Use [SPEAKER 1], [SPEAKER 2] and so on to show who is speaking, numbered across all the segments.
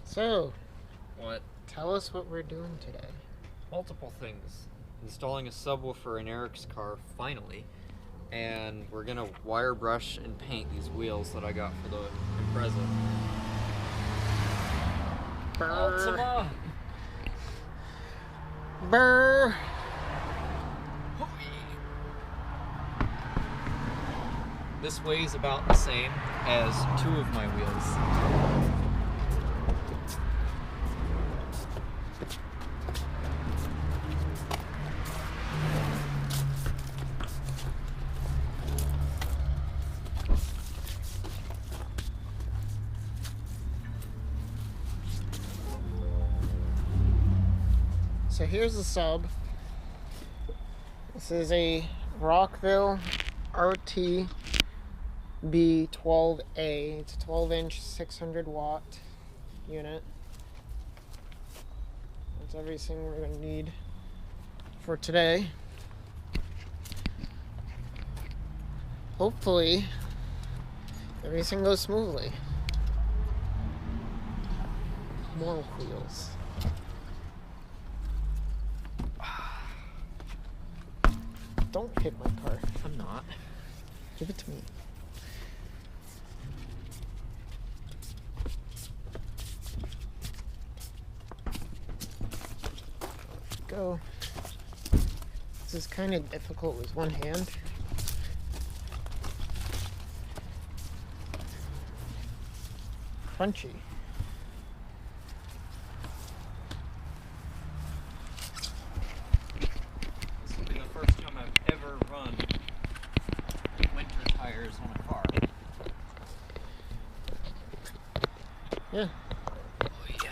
[SPEAKER 1] So,
[SPEAKER 2] What?
[SPEAKER 1] tell us what we're doing today.
[SPEAKER 2] Multiple things. Installing a subwoofer in Eric's car, finally. And we're gonna wire brush and paint these wheels that I got for the Impreza. Ultima!
[SPEAKER 1] Brr.
[SPEAKER 2] This weighs about the same as two of my wheels.
[SPEAKER 1] So here's the sub. This is a Rockville RT B12A. It's a 12-inch 600-watt unit. That's everything we're going to need for today. Hopefully, everything goes smoothly. More wheels. Don't hit my car.
[SPEAKER 2] I'm not.
[SPEAKER 1] Give it to me. Go. This is kind of difficult with one hand. Crunchy.
[SPEAKER 2] This will be the first time I've ever run winter tires on a car.
[SPEAKER 1] Yeah.
[SPEAKER 2] Oh yeah.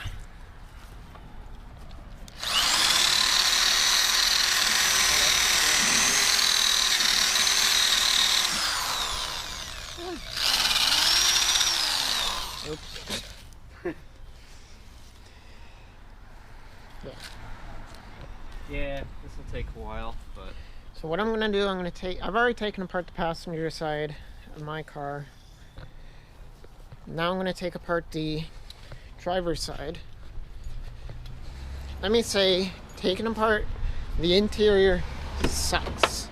[SPEAKER 1] Oops. Yeah.
[SPEAKER 2] Yeah, this will take a while, but
[SPEAKER 1] So what I'm gonna do, I've already taken apart the passenger side of my car. Now I'm gonna take apart the driver's side. Let me say, taking apart the interior sucks.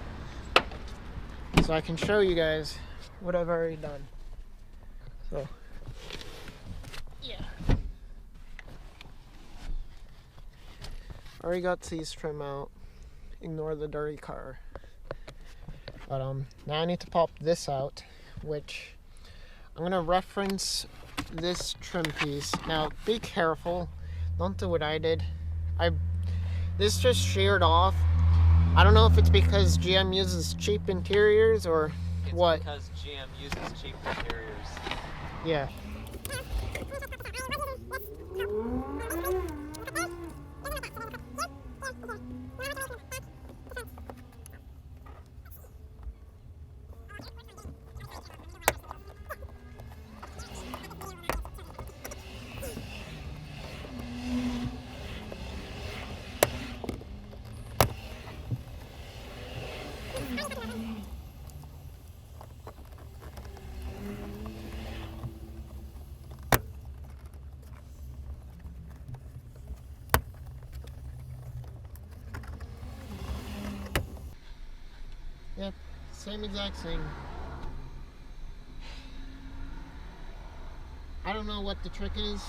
[SPEAKER 1] So I can show you guys what I've already done. So, yeah. Already got these trim out. Ignore the dirty car. But now I need to pop this out, which I'm gonna reference this trim piece. Now be careful, don't do what I did. This just sheared off. I don't know if it's because GM uses cheap interiors or what.
[SPEAKER 2] it's because GM uses cheap interiors.
[SPEAKER 1] Yeah. Yep, same exact thing. I don't know what the trick is.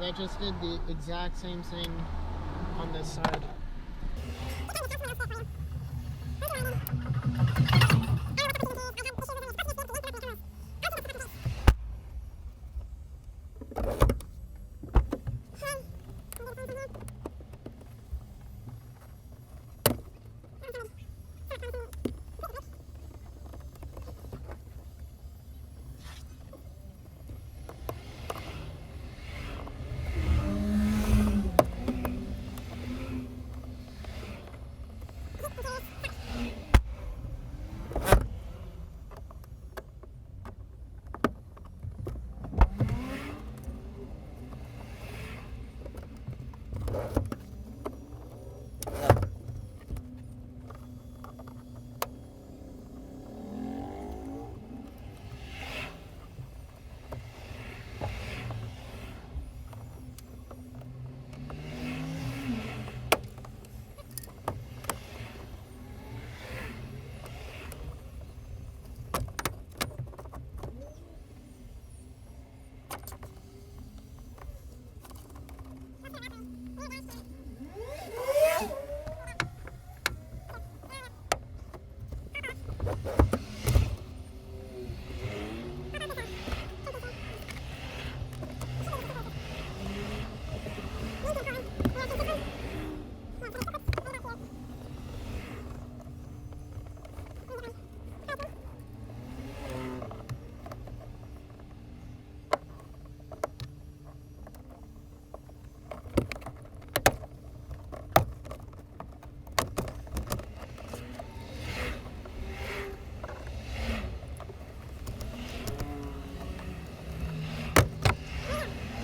[SPEAKER 1] I just did the exact same thing on this side.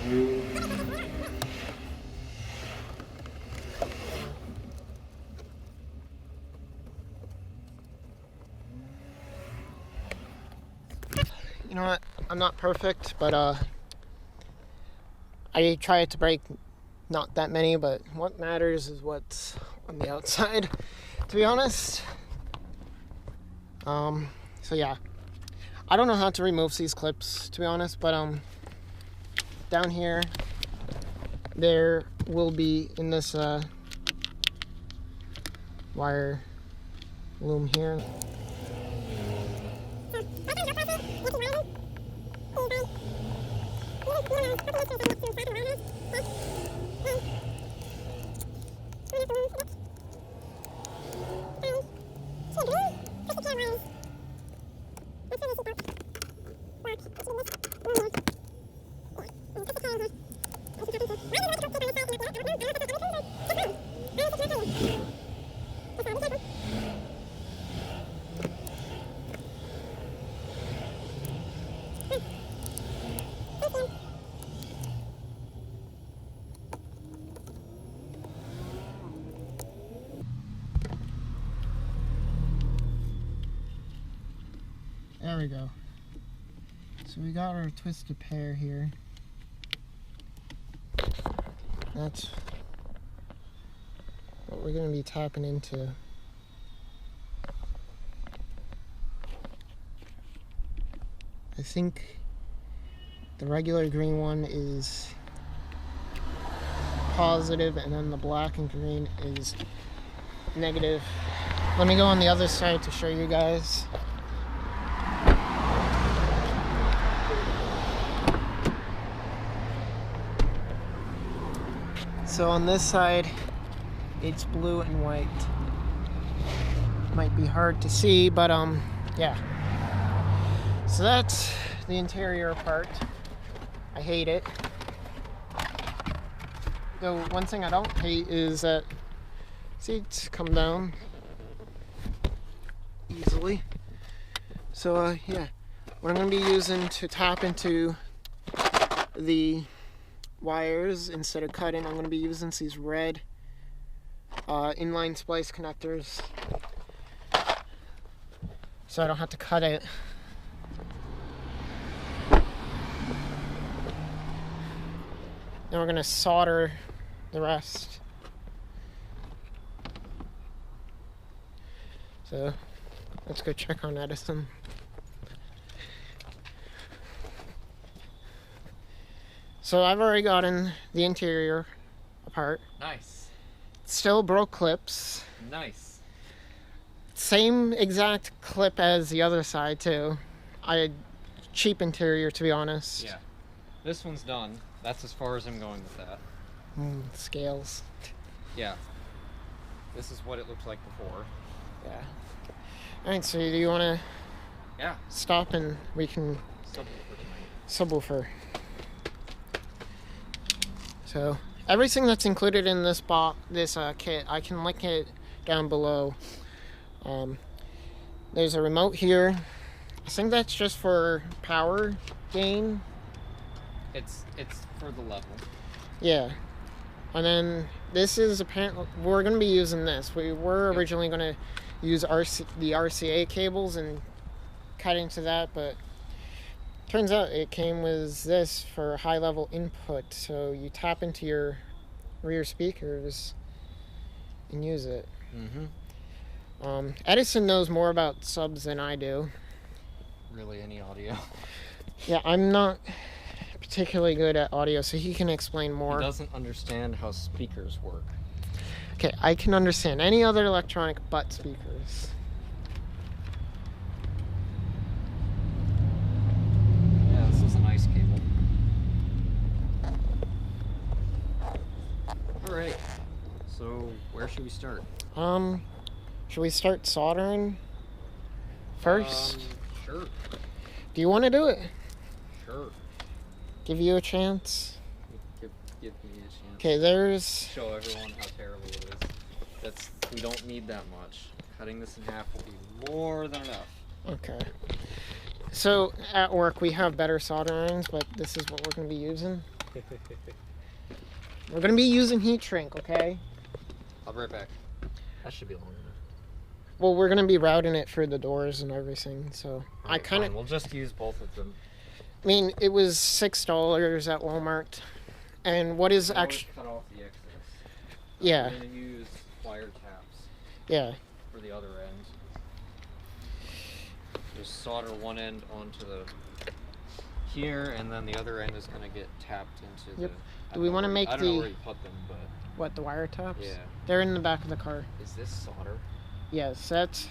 [SPEAKER 1] You know what? I'm not perfect, but I try to break not that many, but what matters is what's on the outside, to be honest. So yeah. I don't know how to remove these clips, to be honest, but down here there will be in this wire loom here. There we go. So we got our twisted pair here. That's what we're going to be tapping into. I think the regular green one is positive, and then the black and green is negative. Let me go on the other side to show you guys. So on this side, it's blue and white. Might be hard to see, but yeah. So that's the interior part. I hate it. Though one thing I don't hate is that seats come down easily. So yeah, what I'm going to be using to tap into the wires instead of cutting, I'm going to be using these red inline splice connectors, so I don't have to cut it. Then we're going to solder the rest. So let's go check on Edison. So I've already gotten the interior apart.
[SPEAKER 2] Nice.
[SPEAKER 1] Still broke clips.
[SPEAKER 2] Nice.
[SPEAKER 1] Same exact clip as the other side too. I had cheap interior, to be honest.
[SPEAKER 2] Yeah. This one's done. That's as far as I'm going with that.
[SPEAKER 1] Scales.
[SPEAKER 2] Yeah. This is what it looked like before.
[SPEAKER 1] Yeah. Alright, so do you want
[SPEAKER 2] Yeah.
[SPEAKER 1] to stop and we can subwoofer? So everything that's included in this kit, I can link it down below. There's a remote here. I think that's just for power gain.
[SPEAKER 2] It's for the level.
[SPEAKER 1] Yeah. And then this is apparently, we're going to be using this. We were originally going to use the RCA cables and cut into that, but turns out it came with this for high level input. So you tap into your rear speakers and use it. Edison knows more about subs than I do.
[SPEAKER 2] Really, any audio?
[SPEAKER 1] Yeah, I'm not particularly good at audio, so he can explain more.
[SPEAKER 2] He doesn't understand how speakers work.
[SPEAKER 1] Okay, I can understand any other electronic but speakers.
[SPEAKER 2] Yeah, this is a nice cable. Alright, so where should we start?
[SPEAKER 1] Should we start soldering first?
[SPEAKER 2] Sure.
[SPEAKER 1] Do you want to do it?
[SPEAKER 2] Sure.
[SPEAKER 1] Give you a chance?
[SPEAKER 2] Give me a chance.
[SPEAKER 1] Okay, there's...
[SPEAKER 2] Show everyone how terrible it is. We don't need that much. Cutting this in half will be more than enough.
[SPEAKER 1] Okay. So, at work we have better solder irons, but this is what we're going to be using. We're gonna be using heat shrink, okay?
[SPEAKER 2] I'll be right back. That should be long enough.
[SPEAKER 1] Well, we're gonna be routing it for the doors and everything, so I
[SPEAKER 2] Alright,
[SPEAKER 1] kind of.
[SPEAKER 2] fine. We'll just use both of them.
[SPEAKER 1] I mean, it was $6 at Walmart, and what is
[SPEAKER 2] We'll
[SPEAKER 1] actually?
[SPEAKER 2] cut off the excess.
[SPEAKER 1] Yeah.
[SPEAKER 2] We're gonna use wire taps
[SPEAKER 1] Yeah.
[SPEAKER 2] for the other end. Just solder one end onto the here, and then the other end is gonna get tapped into
[SPEAKER 1] Yep.
[SPEAKER 2] the.
[SPEAKER 1] Do we want to make
[SPEAKER 2] I don't know where you put them, but
[SPEAKER 1] what, the wire tops?
[SPEAKER 2] yeah.
[SPEAKER 1] They're in the back of the car.
[SPEAKER 2] Is this solder?
[SPEAKER 1] Yes, that's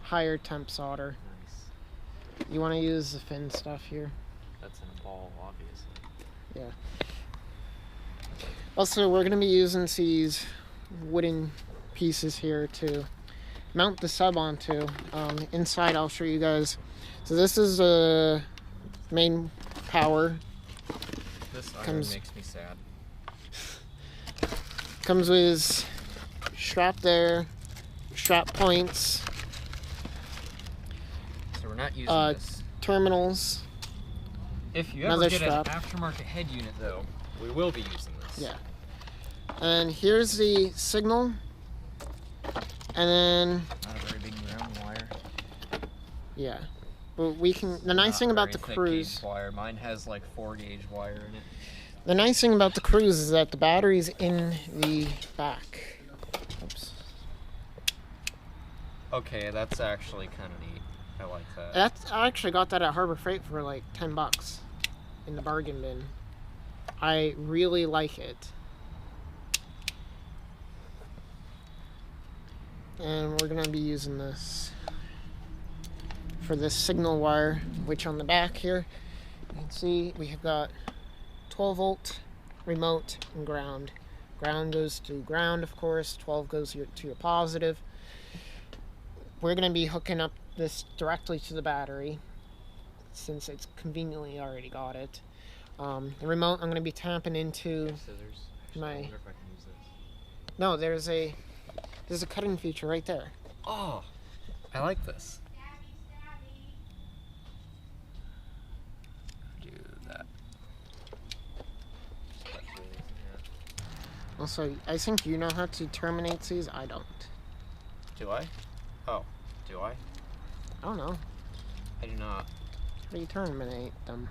[SPEAKER 1] higher temp solder.
[SPEAKER 2] Nice.
[SPEAKER 1] You want to use the fin stuff here.
[SPEAKER 2] That's in a ball, obviously.
[SPEAKER 1] Yeah. Also, we're going to be using these wooden pieces here to mount the sub onto. Inside, I'll show you guys. So this is the main power.
[SPEAKER 2] This iron
[SPEAKER 1] Comes-
[SPEAKER 2] makes me sad.
[SPEAKER 1] Comes with strap there, strap points,
[SPEAKER 2] So we're not using this.
[SPEAKER 1] terminals.
[SPEAKER 2] If you
[SPEAKER 1] another
[SPEAKER 2] ever get
[SPEAKER 1] strap.
[SPEAKER 2] an aftermarket head unit, though, we will be using this.
[SPEAKER 1] Yeah. And here's the signal. And then,
[SPEAKER 2] Not a very big round wire.
[SPEAKER 1] yeah. But we can, the nice
[SPEAKER 2] Not
[SPEAKER 1] thing about the
[SPEAKER 2] very thick
[SPEAKER 1] Cruze,
[SPEAKER 2] gauge wire. Mine has like 4-gauge wire in it.
[SPEAKER 1] the nice thing about the Cruze is that the battery's in the back. Oops.
[SPEAKER 2] Okay, that's actually kind of neat. I like that.
[SPEAKER 1] I actually got that at Harbor Freight for like $10 in the bargain bin. I really like it. And we're gonna be using this for this signal wire, which on the back here, you can see we have got 12 volt remote and ground. Ground goes to ground, of course. 12 goes to your positive. We're gonna be hooking up this directly to the battery since it's conveniently already got it. The remote I'm gonna be tapping into
[SPEAKER 2] Scissors.
[SPEAKER 1] my.
[SPEAKER 2] I wonder if I can use this.
[SPEAKER 1] No, there's a cutting feature right there.
[SPEAKER 2] Oh, I like this. Do that.
[SPEAKER 1] Also, I think you know how to terminate these. I don't.
[SPEAKER 2] Do I? Oh, do I?
[SPEAKER 1] I don't know.
[SPEAKER 2] I do not.
[SPEAKER 1] How do you terminate them?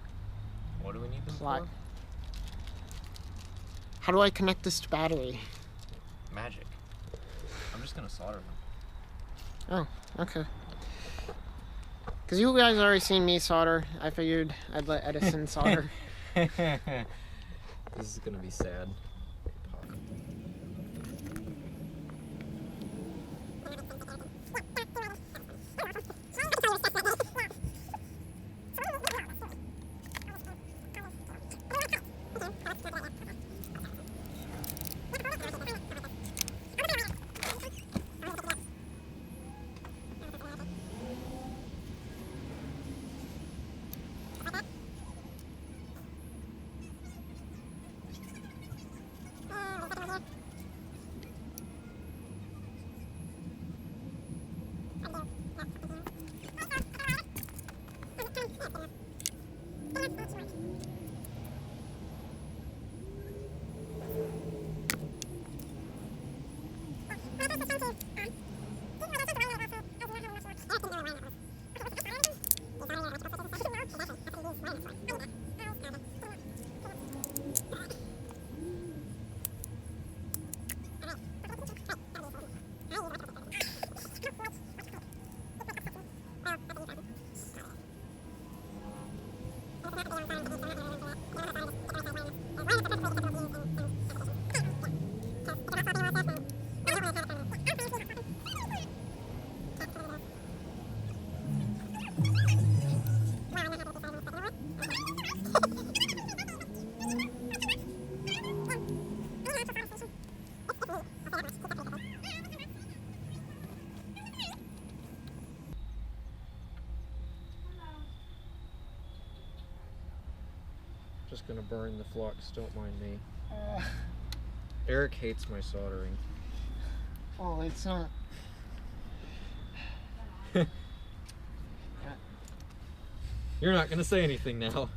[SPEAKER 2] What do we need them
[SPEAKER 1] Slide.
[SPEAKER 2] for?
[SPEAKER 1] How do I connect this to battery?
[SPEAKER 2] Magic. I'm just gonna solder them.
[SPEAKER 1] Oh, okay. Because you guys already seen me solder. I figured I'd let Edison solder.
[SPEAKER 2] This is gonna be sad. Just gonna burn the flux, don't mind me. Eric hates my soldering.
[SPEAKER 1] Oh, it's not.
[SPEAKER 2] You're not gonna say anything now.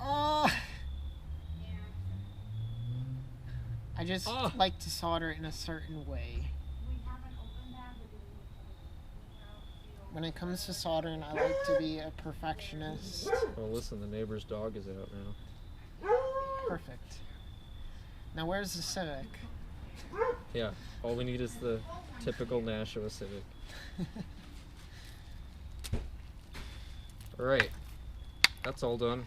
[SPEAKER 1] I just like to solder in a certain way. When it comes to soldering, I like to be a perfectionist.
[SPEAKER 2] Well, listen, the neighbor's dog is out now.
[SPEAKER 1] Perfect. Now, where's the Civic?
[SPEAKER 2] Yeah, all we need is the typical Nashua Civic. Alright, that's all done.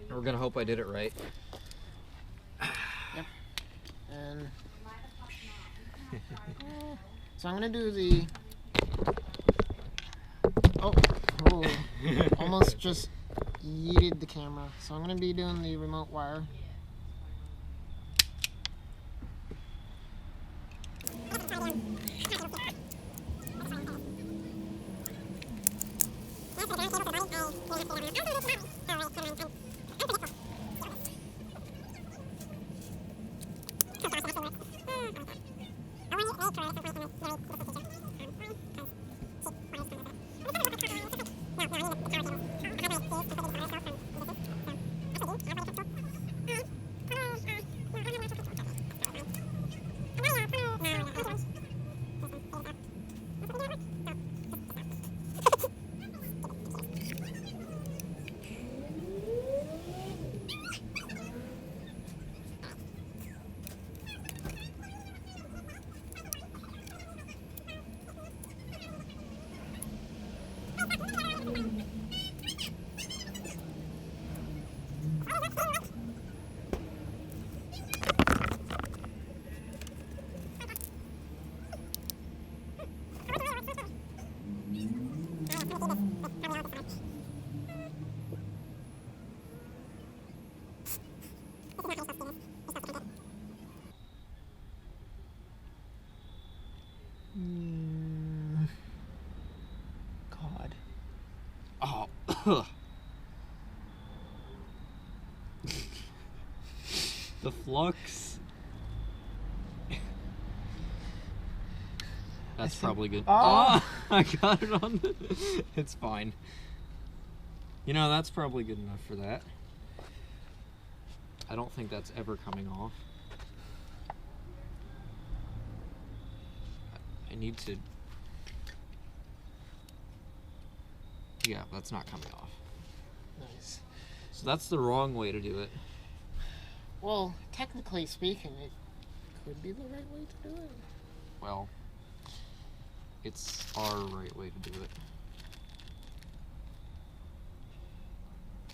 [SPEAKER 2] We're gonna hope I did it right.
[SPEAKER 1] Yep. And so I'm gonna do the. Oh, almost just yeeted the camera. So I'm gonna be doing the remote wire. God.
[SPEAKER 2] Oh. The flux. That's probably good. Oh, I got it on the... It's fine. You know, that's probably good enough for that. I don't think that's ever coming off. I need to... Yeah, that's not coming off.
[SPEAKER 1] Nice.
[SPEAKER 2] So that's the wrong way to do it.
[SPEAKER 1] Well, technically speaking, it could be the right way to do it.
[SPEAKER 2] Well, it's our right way to do it.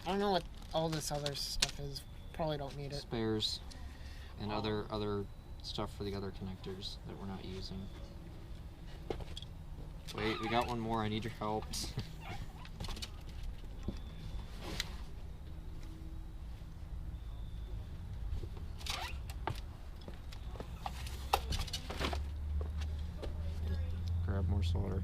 [SPEAKER 1] I don't know what all this other stuff is. Probably don't need it.
[SPEAKER 2] Spares and other stuff for the other connectors that we're not using. Wait, we got one more. I need your help. Grab more solder.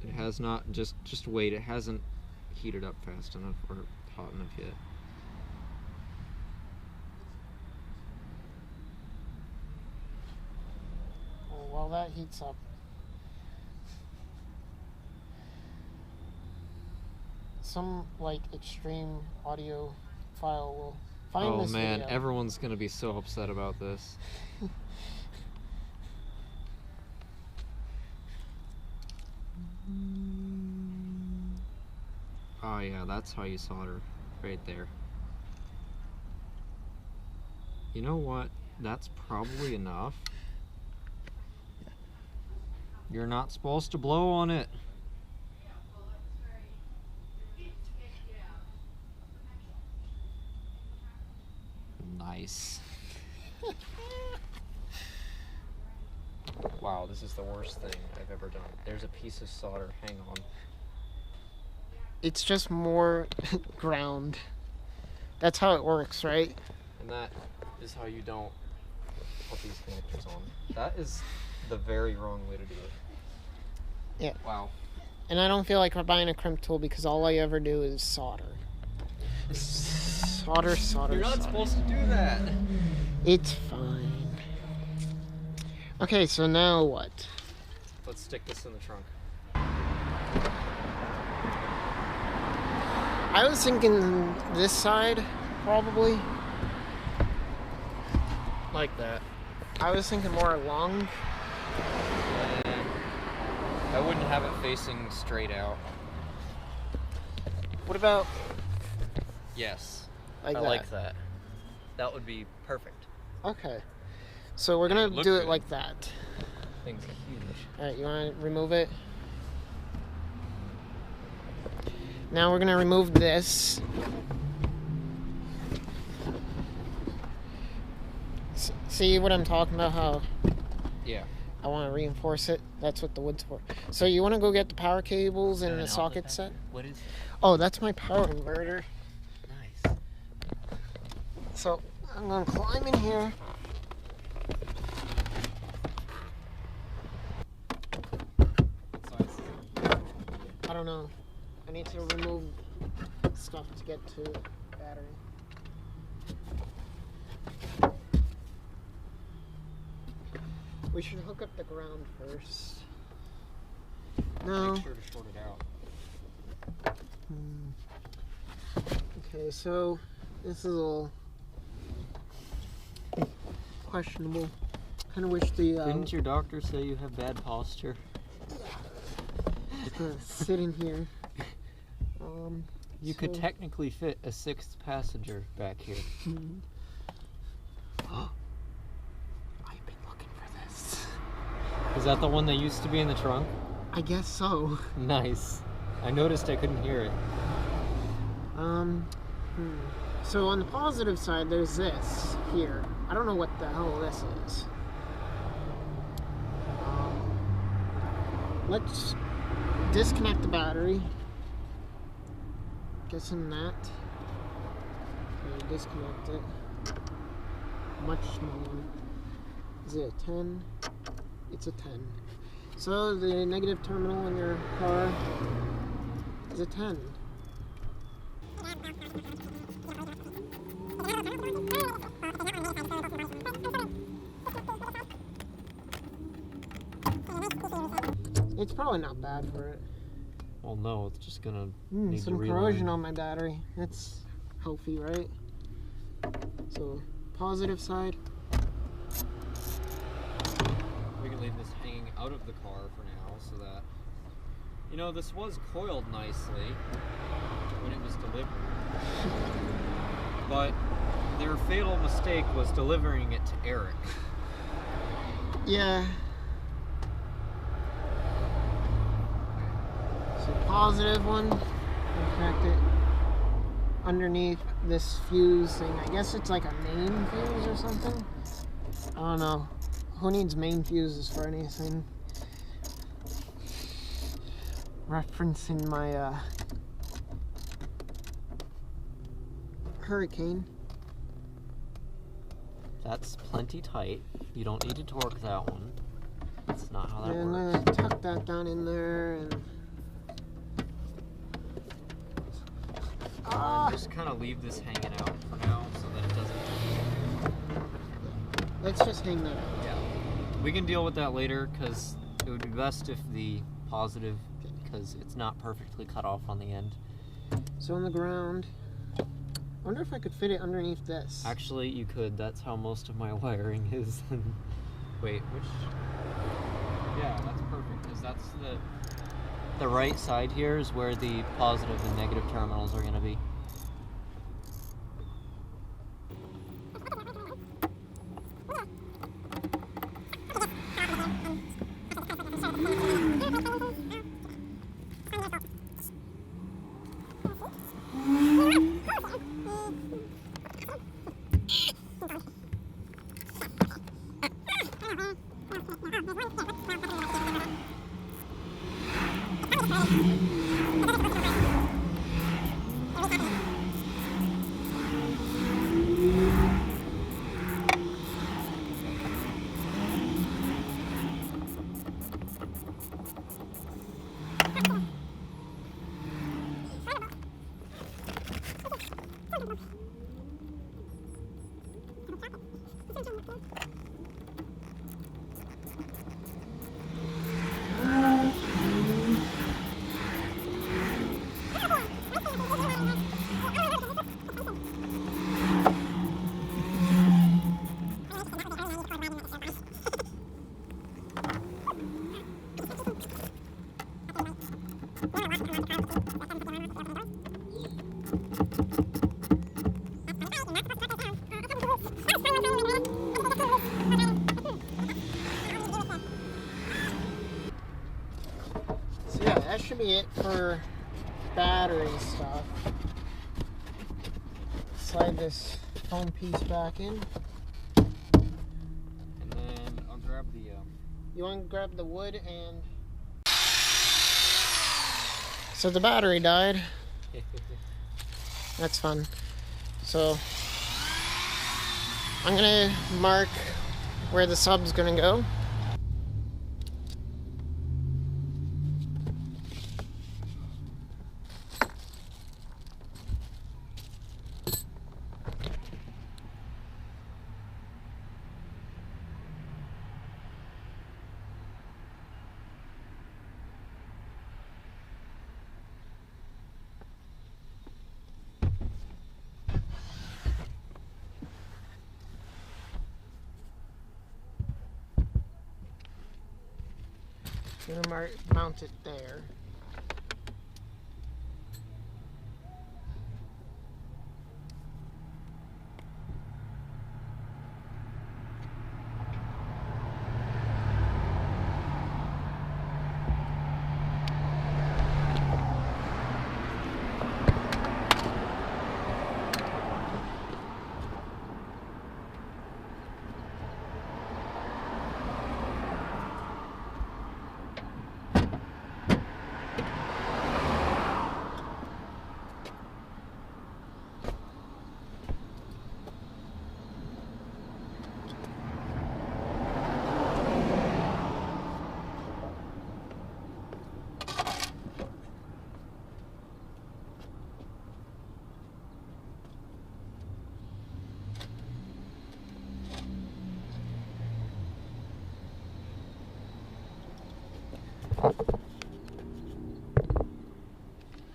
[SPEAKER 2] It has not, just wait, it hasn't heated up fast enough or hot enough yet.
[SPEAKER 1] Well, while that heats up, some like extreme audio file will find this
[SPEAKER 2] man,
[SPEAKER 1] video.
[SPEAKER 2] everyone's gonna be so upset about this. Oh yeah, that's how you solder, right there. You know what? That's probably enough. You're not supposed to blow on it. Nice. Wow, this is the worst thing I've ever done. There's a piece of solder. Hang on.
[SPEAKER 1] It's just more ground. That's how it works, right?
[SPEAKER 2] And that is how you don't put these connectors on. That is the very wrong way to do it.
[SPEAKER 1] Yeah.
[SPEAKER 2] Wow.
[SPEAKER 1] And I don't feel like buying a crimp tool because all I ever do is solder. Solder.
[SPEAKER 2] You're not supposed to do that.
[SPEAKER 1] It's fine. Okay, so now what?
[SPEAKER 2] Let's stick this in the trunk.
[SPEAKER 1] I was thinking this side, probably.
[SPEAKER 2] Like that.
[SPEAKER 1] I was thinking more along.
[SPEAKER 2] And I wouldn't have it facing straight out.
[SPEAKER 1] What about
[SPEAKER 2] Yes.
[SPEAKER 1] like
[SPEAKER 2] I
[SPEAKER 1] that?
[SPEAKER 2] like that. That would be perfect.
[SPEAKER 1] Okay. So we're gonna
[SPEAKER 2] It looked
[SPEAKER 1] do it
[SPEAKER 2] good.
[SPEAKER 1] like that.
[SPEAKER 2] Things are huge.
[SPEAKER 1] Alright, you wanna remove it? Now we're gonna remove this. See what I'm talking about? How
[SPEAKER 2] Yeah.
[SPEAKER 1] I want to reinforce it. That's what the wood's for. So you want to go get the power cables and
[SPEAKER 2] An
[SPEAKER 1] the
[SPEAKER 2] outlet
[SPEAKER 1] socket
[SPEAKER 2] pack?
[SPEAKER 1] set?
[SPEAKER 2] What is
[SPEAKER 1] Oh, that's my power inverter.
[SPEAKER 2] nice?
[SPEAKER 1] So I'm gonna climb in here.
[SPEAKER 2] What size?
[SPEAKER 1] I don't know. I need to remove stuff to get to the battery. We should hook up the ground first. No.
[SPEAKER 2] Make sure to short it out.
[SPEAKER 1] Okay, so this is a little questionable. Kind of wish the
[SPEAKER 2] Didn't your doctor say you have bad posture?
[SPEAKER 1] just gonna sit in here.
[SPEAKER 2] You could
[SPEAKER 1] so-
[SPEAKER 2] technically fit a sixth passenger back here.
[SPEAKER 1] I've been looking for this.
[SPEAKER 2] Is that the one that used to be in the trunk?
[SPEAKER 1] I guess so.
[SPEAKER 2] Nice. I noticed I couldn't hear it.
[SPEAKER 1] So on the positive side, there's this here. I don't know what the hell this is. Let's disconnect the battery. Guessing that. Okay, disconnect it. Much smaller. Is it a 10? It's a 10. So the negative terminal in your car is a 10. It's probably not bad for it.
[SPEAKER 2] Well, no, it's just gonna need to
[SPEAKER 1] Some
[SPEAKER 2] reline.
[SPEAKER 1] corrosion on my battery. That's healthy, right? So, positive side.
[SPEAKER 2] We can leave this hanging out of the car for now so that, you know, this was coiled nicely when it was delivered. But their fatal mistake was delivering it to Eric.
[SPEAKER 1] Yeah. So, positive one. Connect it underneath this fuse thing. I guess it's like a main fuse or something. I don't know. Who needs main fuses for anything? Referencing my Hurricane.
[SPEAKER 2] That's plenty tight. You don't need to torque that one. That's not how that
[SPEAKER 1] And I'm
[SPEAKER 2] works.
[SPEAKER 1] gonna tuck that down in there and
[SPEAKER 2] Just kind of leave this hanging out for now so that it doesn't.
[SPEAKER 1] let's just hang that out.
[SPEAKER 2] Yeah. We can deal with that later because it would be best if the positive, because it's not perfectly cut off on the end.
[SPEAKER 1] So on the ground, I wonder if I could fit it underneath this.
[SPEAKER 2] Actually, you could. That's how most of my wiring is. Wait, which? Yeah, that's perfect because that's the right side here is where the positive and negative terminals are going to be.
[SPEAKER 1] that should be it for battery stuff. Slide this foam piece back in.
[SPEAKER 2] And then I'll grab the...
[SPEAKER 1] You want to grab the wood and... So the battery died. That's fun. So I'm gonna mark where the sub's gonna go. I'm gonna mount it there.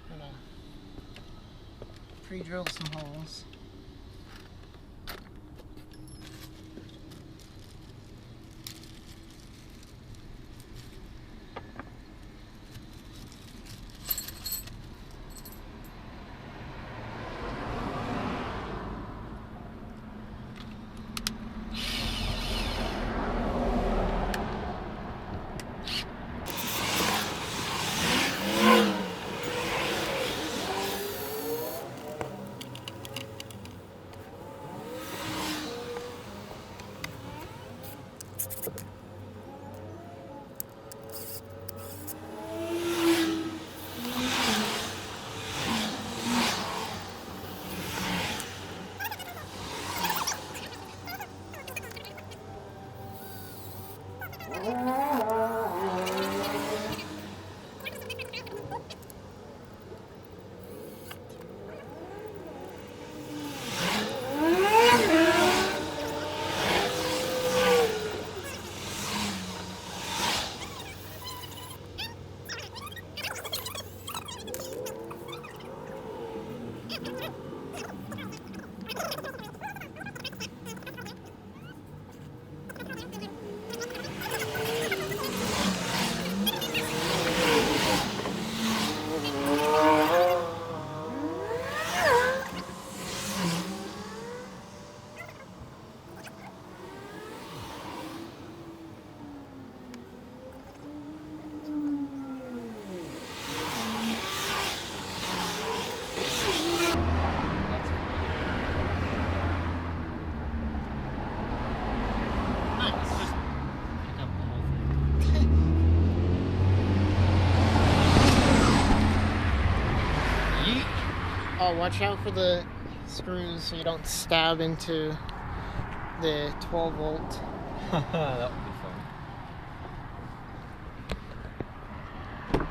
[SPEAKER 1] Gonna pre-drill some holes. Oh, watch out for the screws so you don't stab into the 12 volt.
[SPEAKER 2] That would be fun.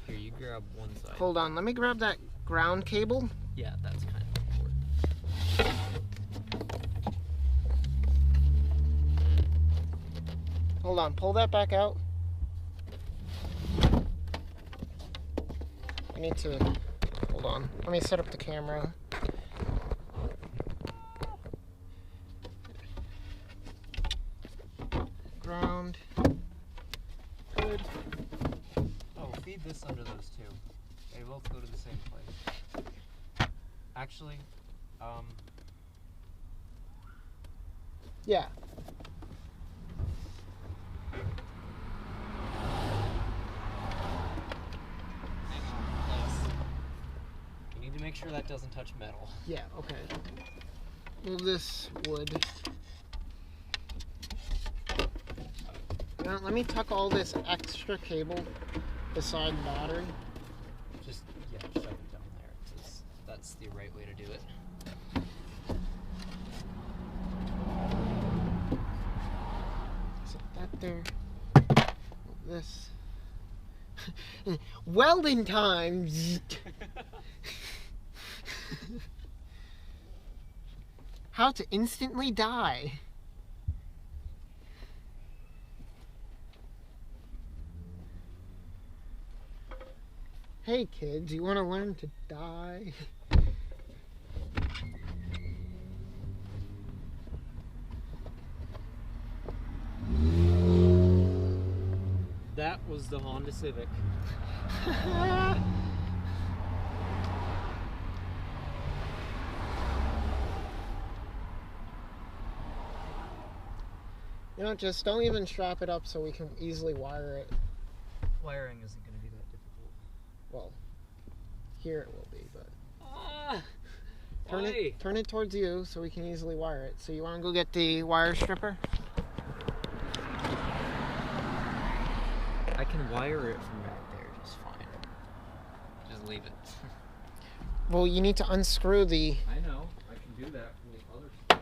[SPEAKER 2] Here, you grab one side.
[SPEAKER 1] Hold on, let me grab that ground cable.
[SPEAKER 2] Yeah, that's kind of important.
[SPEAKER 1] Hold on, pull that back out. I need to, hold on, let me set up the camera. Ground, good.
[SPEAKER 2] Oh, feed this under those two. They both go to the same place. Actually,
[SPEAKER 1] Yeah.
[SPEAKER 2] sure that doesn't touch metal.
[SPEAKER 1] Yeah, okay. Well, this would. Now, let me tuck all this extra cable beside the battery.
[SPEAKER 2] Just, yeah, shove it down there, because that's the right way to do it.
[SPEAKER 1] Set that there. This. Welding time! How to instantly die. Hey kids, you want to learn to die?
[SPEAKER 2] That was the Honda Civic.
[SPEAKER 1] You know, just don't even strap it up so we can easily wire it.
[SPEAKER 2] Wiring isn't going to be that difficult.
[SPEAKER 1] Well, here it will be, but
[SPEAKER 2] Why?
[SPEAKER 1] turn it towards you so we can easily wire it. So you want to go get the wire stripper?
[SPEAKER 2] I can wire it from back there just fine. Just leave it.
[SPEAKER 1] Well, you need to unscrew the...
[SPEAKER 2] I know. I can do that from the other side.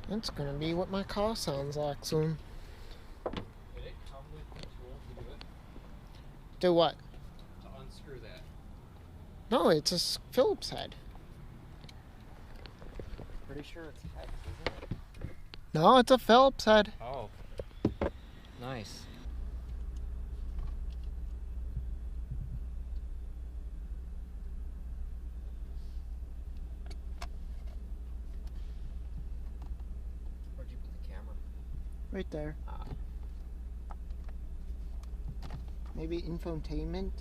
[SPEAKER 1] That's gonna be what my car sounds like soon.
[SPEAKER 2] Did it come with the tool to do it?
[SPEAKER 1] Do what?
[SPEAKER 2] To unscrew that.
[SPEAKER 1] No, it's a Phillips head.
[SPEAKER 2] Pretty sure it's hex, isn't it?
[SPEAKER 1] No, it's a Phillips head.
[SPEAKER 2] Oh. Nice. Where'd you put the camera?
[SPEAKER 1] Right there.
[SPEAKER 2] Ah.
[SPEAKER 1] Maybe infotainment?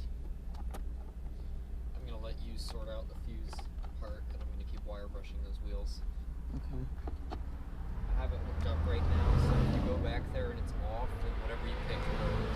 [SPEAKER 2] I'm gonna let you sort out the fuse part, and I'm gonna keep wire brushing those wheels.
[SPEAKER 1] Okay.
[SPEAKER 2] I have it hooked up right now, so if you go back there and it's off, then whatever you pick goes.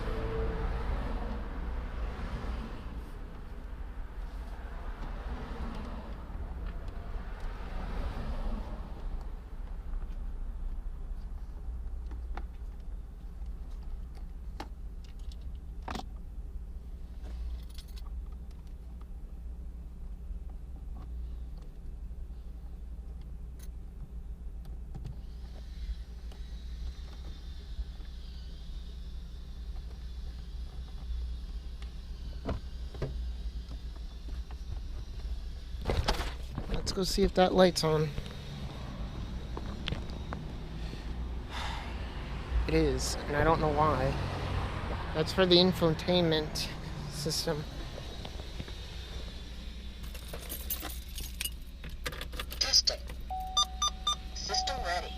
[SPEAKER 1] Let's go see if that light's on. It is, and I don't know why. That's for the infotainment system.
[SPEAKER 3] Testing. System ready.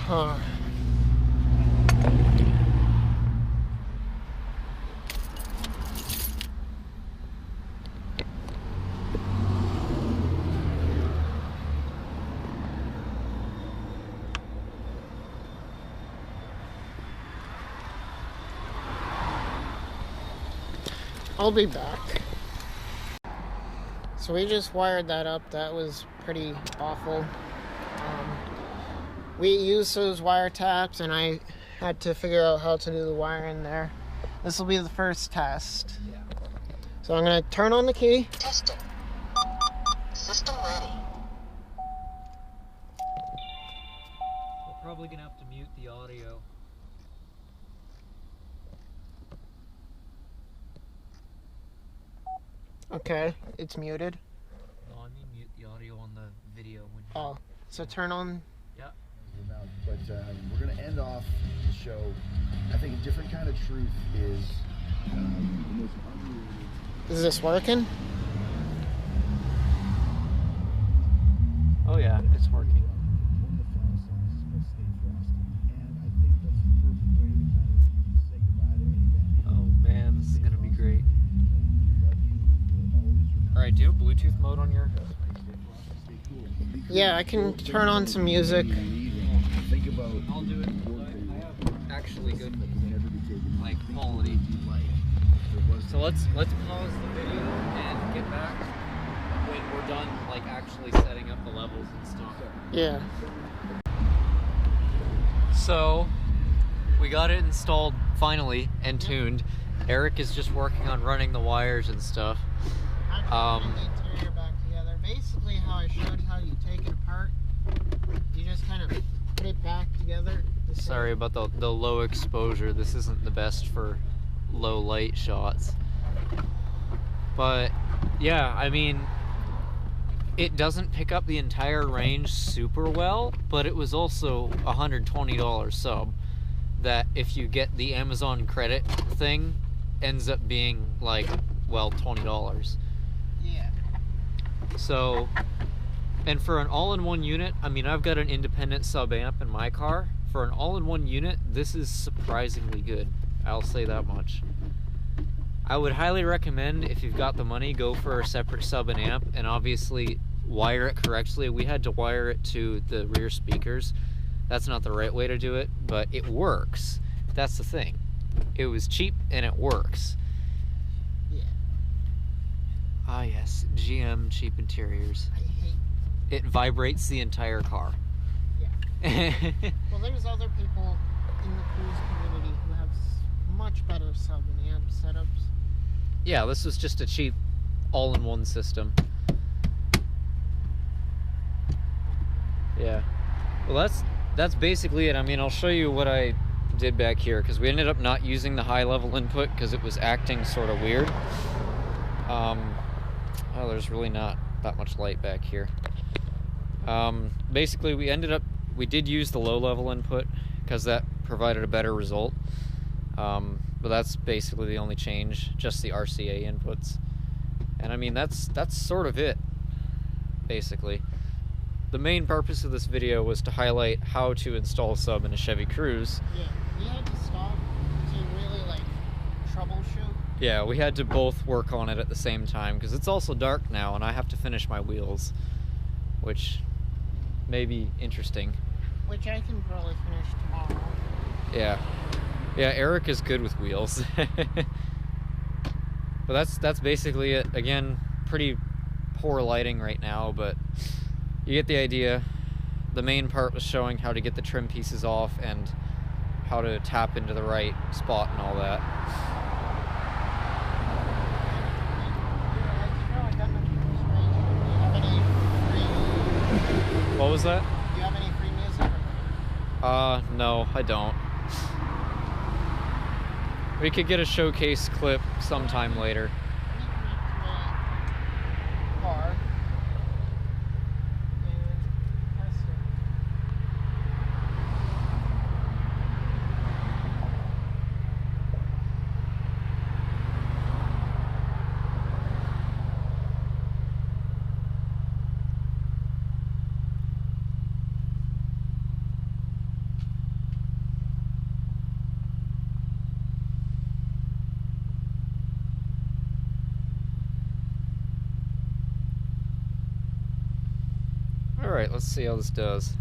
[SPEAKER 1] Huh. I'll be back. So we just wired that up. That was pretty awful. We used those wire taps, and I had to figure out how to do the wiring there. This will be the first test.
[SPEAKER 2] Yeah.
[SPEAKER 1] So I'm going to turn on the key.
[SPEAKER 3] Testing. System ready.
[SPEAKER 2] We're probably gonna have to mute the audio.
[SPEAKER 1] Okay, it's muted.
[SPEAKER 2] On.
[SPEAKER 1] Oh, so turn on.
[SPEAKER 2] Yeah.
[SPEAKER 4] But we're going to end off the show. I think a different kind of truth is the most underrated.
[SPEAKER 1] Is this working?
[SPEAKER 2] Oh yeah, it's working. Oh man, this is gonna be great. Alright, do you have Bluetooth mode on your...
[SPEAKER 1] Yeah, I can turn on some music.
[SPEAKER 2] I'll do it. I have actually good like quality. So let's pause the video and get back when we're done like actually setting up the levels and stuff.
[SPEAKER 1] Yeah.
[SPEAKER 2] So we got it installed finally and tuned. Eric is just working on running the wires and stuff.
[SPEAKER 1] I put the interior back together. Basically how I showed how you take it apart. You just kind of put it back together.
[SPEAKER 2] Sorry about the low exposure. This isn't the best for low light shots. But yeah, I mean, it doesn't pick up the entire range super well, but it was also a $120 sub that if you get the Amazon credit thing ends up being like, well, $20.
[SPEAKER 1] Yeah.
[SPEAKER 2] So, and for an all-in-one unit, I mean, I've got an independent sub amp in my car. For an all-in-one unit, this is surprisingly good. I'll say that much. I would highly recommend, if you've got the money, go for a separate sub and amp, and obviously wire it correctly. We had to wire it to the rear speakers. That's not the right way to do it, but it works. That's the thing. It was cheap and it works.
[SPEAKER 1] Yeah.
[SPEAKER 2] Ah yes, GM cheap interiors.
[SPEAKER 1] I hate.
[SPEAKER 2] It vibrates the entire car.
[SPEAKER 1] Yeah. Well, there's other people in the Cruze community who have much better sub and amp setups.
[SPEAKER 2] Yeah, this was just a cheap all-in-one system. Yeah. Well, that's basically it. I mean, I'll show you what I did back here, because we ended up not using the high-level input because it was acting sort of weird. Oh, there's really not that much light back here. Basically, we did use the low-level input because that provided a better result. But that's basically the only change, just the RCA inputs. And I mean, that's sort of it, basically. The main purpose of this video was to highlight how to install a sub in a Chevy Cruze.
[SPEAKER 1] Yeah, we had to stop to really like troubleshoot.
[SPEAKER 2] Yeah, we had to both work on it at the same time, because it's also dark now and I have to finish my wheels, which may be interesting.
[SPEAKER 1] Which I can probably finish tomorrow.
[SPEAKER 2] Yeah. Yeah, Eric is good with wheels. But that's basically it. Again, pretty poor lighting right now, but you get the idea. The main part was showing how to get the trim pieces off and how to tap into the right spot and all that. What was that?
[SPEAKER 1] Do you have any free music?
[SPEAKER 2] No, I don't. We could get a showcase clip sometime later.
[SPEAKER 1] Car. And test it.
[SPEAKER 2] Alright, let's see how this does.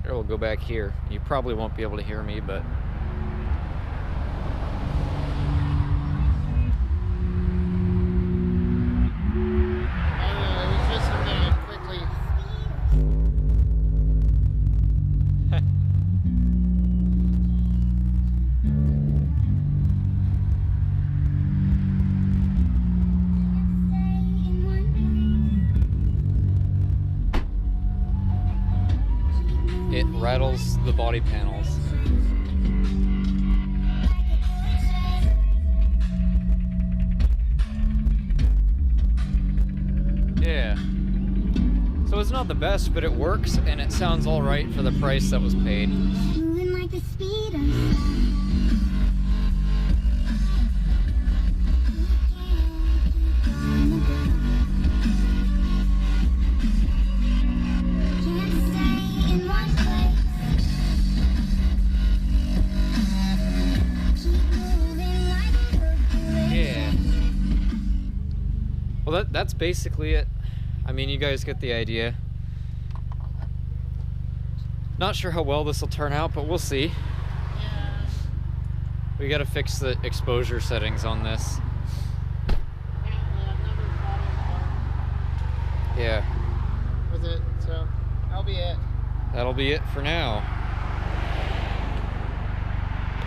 [SPEAKER 2] Here, we'll go back here. You probably won't be able to hear me, but...
[SPEAKER 1] I was just gonna quickly.
[SPEAKER 2] It rattles the body panels. So it's not the best, but it works and it sounds all right for the price that was paid.
[SPEAKER 5] Moving like the speed of sound. Can't stay in one place. Keep moving like Hercules.
[SPEAKER 2] Yeah. Well, that's basically it. I mean, you guys get the idea. Not sure how well this will turn out, but we'll see.
[SPEAKER 1] Yeah.
[SPEAKER 2] We gotta fix the exposure settings on this.
[SPEAKER 1] Apparently, I've never thought
[SPEAKER 2] Yeah,
[SPEAKER 1] of with it, so that'll be it.
[SPEAKER 2] that'll be it for now.